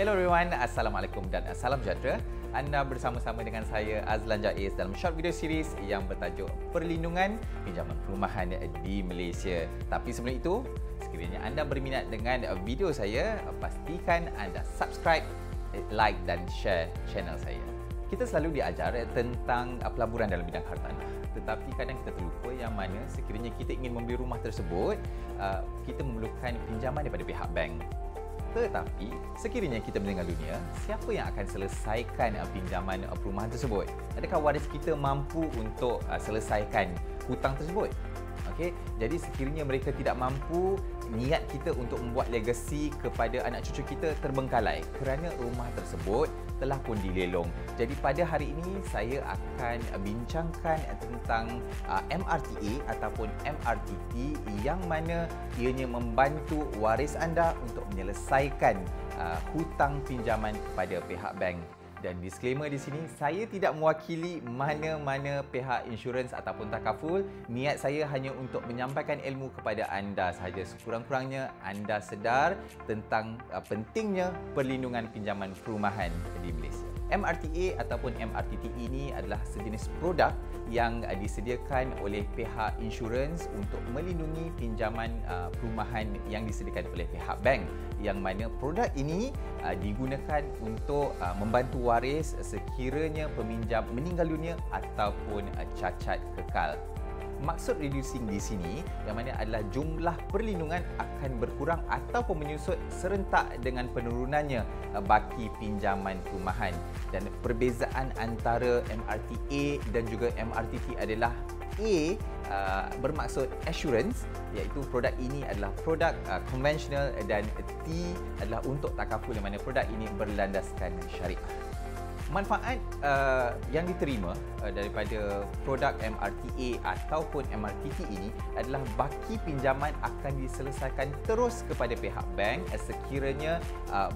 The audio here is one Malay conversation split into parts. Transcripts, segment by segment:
Hello everyone, Assalamualaikum dan salam sejahtera. Anda bersama-sama dengan saya Azlan Jaiz dalam short video series yang bertajuk Perlindungan Pinjaman Perumahan di Malaysia. Tapi sebelum itu, sekiranya anda berminat dengan video saya, pastikan anda subscribe, like dan share channel saya. Kita selalu diajar tentang pelaburan dalam bidang hartanah. Tetapi kadang kita terlupa yang mana sekiranya kita ingin membeli rumah tersebut, kita memerlukan pinjaman daripada pihak bank. Tetapi sekiranya kita meninggal dunia, siapa yang akan selesaikan pinjaman perumahan tersebut? Adakah waris kita mampu untuk selesaikan hutang tersebut? Okey, jadi sekiranya mereka tidak mampu, niat kita untuk membuat legasi kepada anak cucu kita terbengkalai kerana rumah tersebut telah pun dilelong. Jadi pada hari ini saya akan bincangkan tentang MRTA ataupun MRTT yang mana ianya membantu waris anda untuk menyelesaikan hutang pinjaman kepada pihak bank. Dan disclaimer di sini, saya tidak mewakili mana-mana pihak insurans ataupun takaful. Niat saya hanya untuk menyampaikan ilmu kepada anda sahaja. Sekurang-kurangnya anda sedar tentang pentingnya perlindungan pinjaman perumahan di Malaysia. MRTA ataupun MRTT ini adalah sejenis produk yang disediakan oleh pihak insurans untuk melindungi pinjaman perumahan yang disediakan oleh pihak bank, yang mana produk ini digunakan untuk membantu waris sekiranya peminjam meninggal dunia ataupun cacat kekal. Maksud reducing di sini yang mana adalah jumlah perlindungan akan berkurang ataupun menyusut serentak dengan penurunannya baki pinjaman perumahan. Dan perbezaan antara MRTA dan juga MRTT adalah A bermaksud assurance, iaitu produk ini adalah produk konvensional, dan T adalah untuk takaful yang mana produk ini berlandaskan syariah. Manfaat yang diterima daripada produk MRTA ataupun MRTT ini adalah baki pinjaman akan diselesaikan terus kepada pihak bank sekiranya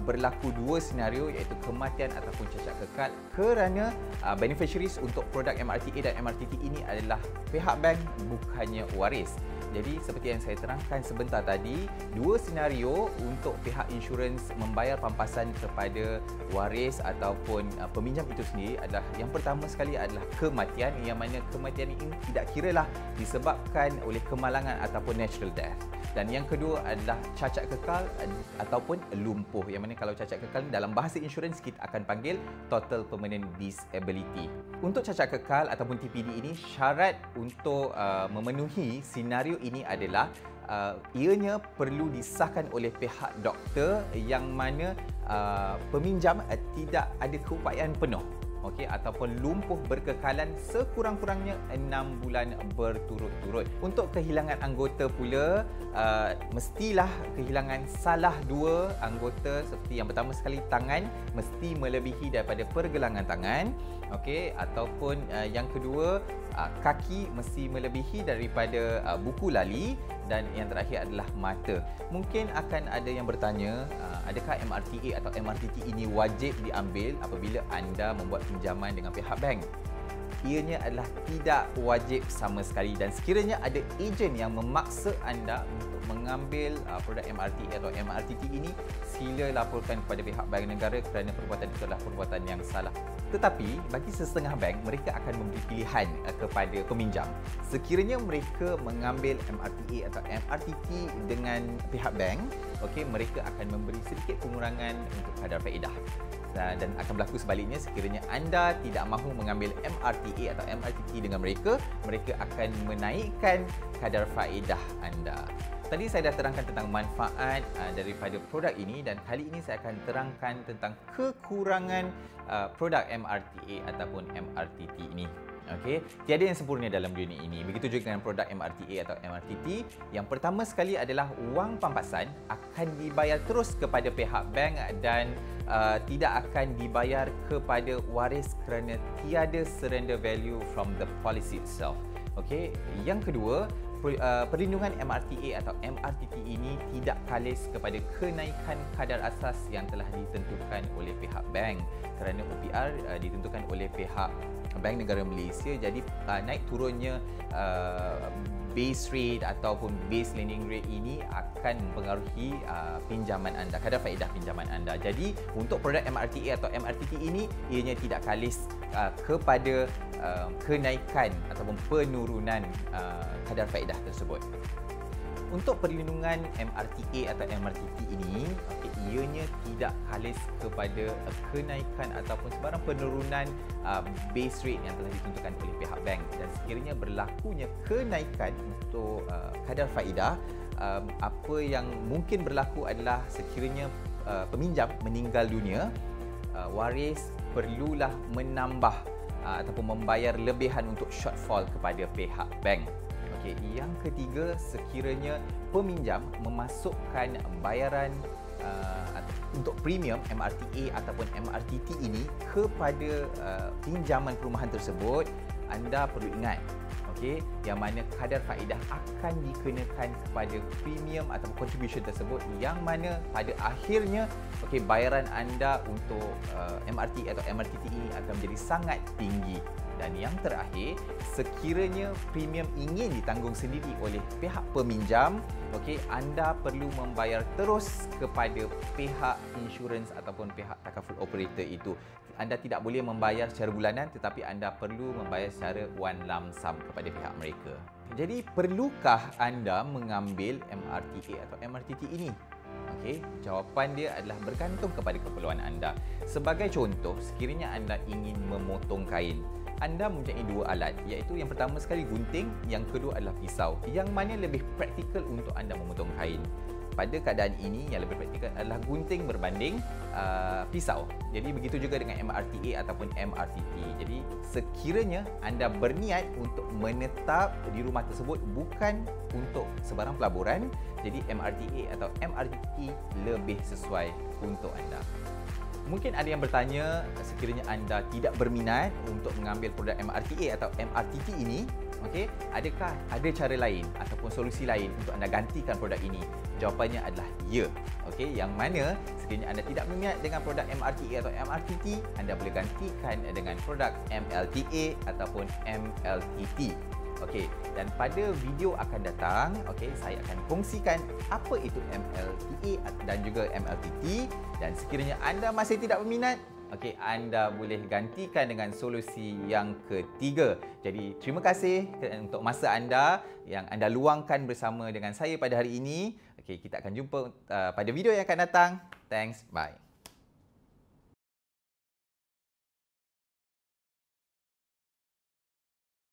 berlaku dua senario, iaitu kematian ataupun cacat kekal, kerana beneficiaries untuk produk MRTA dan MRTT ini adalah pihak bank, bukannya waris. Jadi seperti yang saya terangkan sebentar tadi, dua senario untuk pihak insurans membayar pampasan kepada waris ataupun peminjam itu sendiri adalah, yang pertama sekali adalah kematian, yang mana kematian ini tidak kiralah disebabkan oleh kemalangan ataupun natural death. Dan yang kedua adalah cacat kekal ataupun lumpuh, yang mana kalau cacat kekal dalam bahasa insurans kita akan panggil total permanent disability. Untuk cacat kekal ataupun TPD ini, syarat untuk memenuhi senario ini adalah ianya perlu disahkan oleh pihak doktor yang mana peminjam tidak ada keupayaan penuh, okey, ataupun lumpuh berkekalan sekurang-kurangnya 6 bulan berturut-turut. Untuk kehilangan anggota pula, mestilah kehilangan salah dua anggota, seperti yang pertama sekali tangan mesti melebihi daripada pergelangan tangan, okey, ataupun yang kedua kaki mesti melebihi daripada buku lali, dan yang terakhir adalah mata. Mungkin akan ada yang bertanya, adakah MRTA atau MRTT ini wajib diambil apabila anda membuat pinjaman dengan pihak bank? Ianya adalah tidak wajib sama sekali, dan sekiranya ada ejen yang memaksa anda untuk mengambil produk MRTA atau MRTT ini, sila laporkan kepada pihak bank negara kerana perbuatan itu adalah perbuatan yang salah. Tetapi bagi setengah bank, mereka akan memberi pilihan kepada peminjam. Sekiranya mereka mengambil MRTA atau MRTT dengan pihak bank, okey, mereka akan memberi sedikit pengurangan untuk kadar faedah. Dan akan berlaku sebaliknya, sekiranya anda tidak mahu mengambil MRTA atau MRTT dengan mereka, mereka akan menaikkan kadar faedah anda. Tadi saya dah terangkan tentang manfaat daripada produk ini, dan kali ini saya akan terangkan tentang kekurangan produk MRTA ataupun MRTT ini. Okey, tiada yang sempurna dalam dunia ini. Begitu juga dengan produk MRTA atau MRTT. Yang pertama sekali adalah wang pampasan akan dibayar terus kepada pihak bank dan tidak akan dibayar kepada waris kerana tiada surrender value from the policy itself. Okey, yang kedua, perlindungan MRTA atau MRTT ini tidak kalis kepada kenaikan kadar asas yang telah ditentukan oleh pihak bank, kerana OPR ditentukan oleh pihak Bank Negara Malaysia. Jadi naik turunnya base rate ataupun base lending rate ini akan mempengaruhi pinjaman anda, kadar faedah pinjaman anda. Jadi untuk produk MRTA atau MRTT ini, ianya tidak kalis kepada kenaikan ataupun penurunan kadar faedah tersebut. Untuk perlindungan MRTA atau MRTT ini, ianya tidak kalis kepada kenaikan ataupun sebarang penurunan base rate yang telah ditentukan oleh pihak bank. Dan sekiranya berlakunya kenaikan untuk kadar faedah, apa yang mungkin berlaku adalah sekiranya peminjam meninggal dunia, waris perlulah menambah ataupun membayar lebihan untuk shortfall kepada pihak bank. Yang ketiga, sekiranya peminjam memasukkan bayaran untuk premium MRTA ataupun MRTT ini kepada pinjaman perumahan tersebut, anda perlu ingat yang mana kadar faedah akan dikenakan kepada premium atau contribution tersebut, yang mana pada akhirnya bayaran anda untuk MRT atau MRTT ini akan menjadi sangat tinggi. Dan yang terakhir, sekiranya premium ingin ditanggung sendiri oleh pihak peminjam, anda perlu membayar terus kepada pihak insurans ataupun pihak takaful operator itu. Anda tidak boleh membayar secara bulanan, tetapi anda perlu membayar secara one lump sum kepada pihak mereka. Jadi, perlukah anda mengambil MRTA atau MRTT ini? Jawapan dia adalah bergantung kepada keperluan anda. Sebagai contoh, sekiranya anda ingin memotong kain, anda mempunyai dua alat, iaitu yang pertama sekali gunting, yang kedua adalah pisau. Yang mana lebih praktikal untuk anda memotong kain? Pada keadaan ini, yang lebih praktikal adalah gunting berbanding pisau. Jadi begitu juga dengan MRTA ataupun MRTT. Jadi sekiranya anda berniat untuk menetap di rumah tersebut bukan untuk sebarang pelaburan, jadi MRTA atau MRTT lebih sesuai untuk anda. Mungkin ada yang bertanya, sekiranya anda tidak berminat untuk mengambil produk MRTA atau MRTT ini, adakah ada cara lain ataupun solusi lain untuk anda gantikan produk ini? Jawapannya adalah ya. Yang mana sekiranya anda tidak berminat dengan produk MRTA atau MRTT, anda boleh gantikan dengan produk MLTA ataupun MLTT. Dan pada video akan datang, saya akan kongsikan apa itu MLTA dan juga MLTT, dan sekiranya anda masih tidak berminat, anda boleh gantikan dengan solusi yang ketiga. Jadi terima kasih untuk masa anda yang anda luangkan bersama dengan saya pada hari ini. Kita akan jumpa pada video yang akan datang. Thanks, bye.